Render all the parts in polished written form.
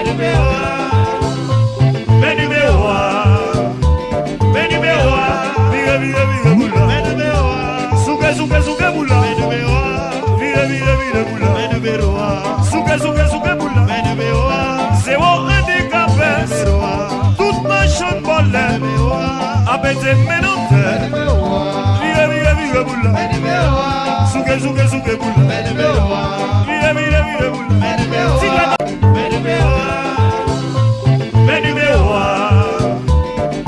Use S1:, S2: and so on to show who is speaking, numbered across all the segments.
S1: Apete menonte, vive bula, suke bula, vive bula, siga, vive bula, suke bula, vive bula, suke bula, c'est bon handicapé, toute ma chante bolle, apete menonte, vive bula, suke bula, vive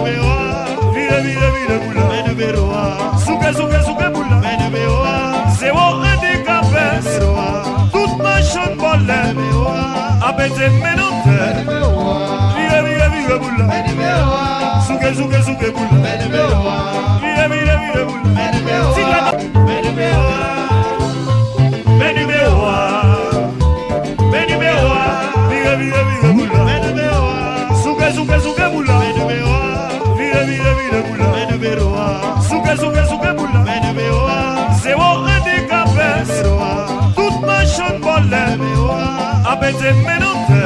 S1: bula, siga, vive bula, suke bula, vive bula, suke bula, c'est bon handicapé, toute ma chante bolle, apete menonte, vive bula, suke bula, vive bula, siga, vive bula, suke bula, vive bula, suke bula, c'est bon handicapé, toute ma chante bolle, apete menonte,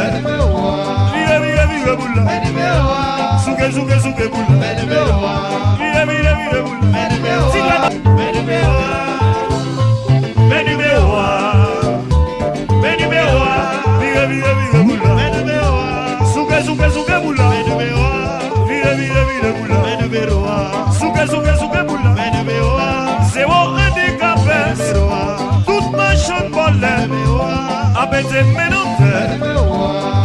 S1: vive bula, suke bula, vive bula, siga, vive bula, suke bula, vive bula, suke bula, c'est bon handicapé, toute ma chante bolle, apete menonte,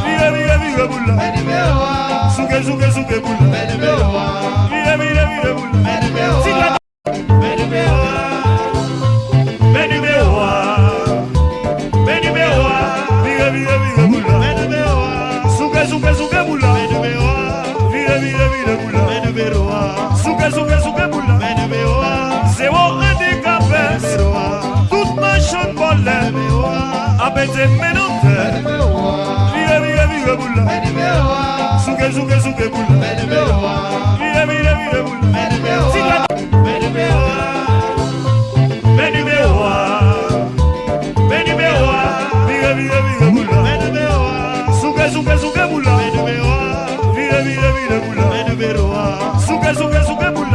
S1: vive bula, suke bula, vive bula, siga, vive bula, suke bula, vive bula, suke bula, c'est bon handicapé, toute ma chante bolle, apete menonte, vive bula, suke bula, vive bula, siga, vive bula, suke bula, vive bula, suke bula,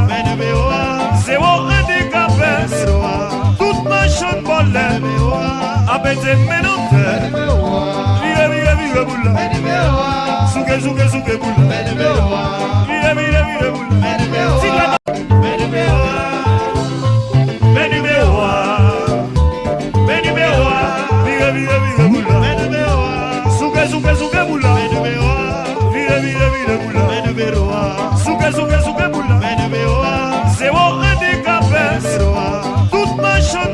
S1: c'est bon handicapé, toute ma chante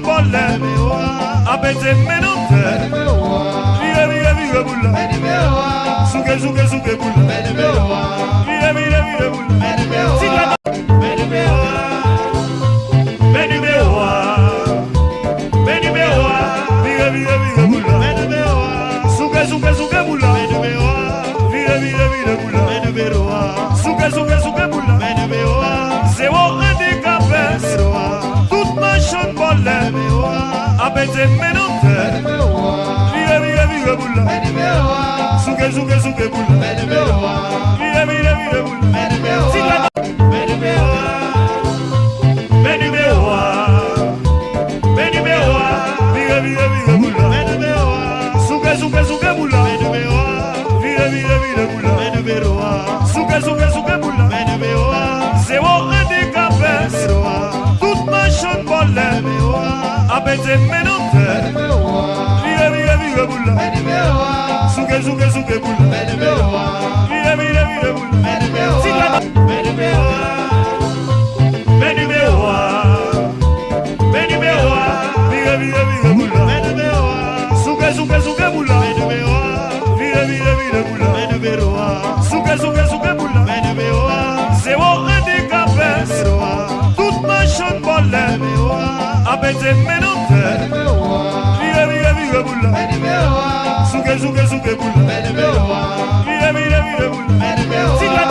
S1: bolle, apete menonte, vive bula, suke bula, vive bula, siga, vive bula, suke bula, vive bula, suke bula, c'est bon handicapé, toute ma chante bolle, apete menonte, vive bula, suke bula, vive bula, siga, vive bula, suke bula, vive bula, suke bula, c'est bon handicapé, toute ma chante bolle, apete menonte, vive bula, suke bula, vive bula, siga, vive bula, suke bula, vive bula, suke bula, c'est bon handicapé, toute ma chante bolle, apete menonte, vive bula, suke bula, vive bula, siga,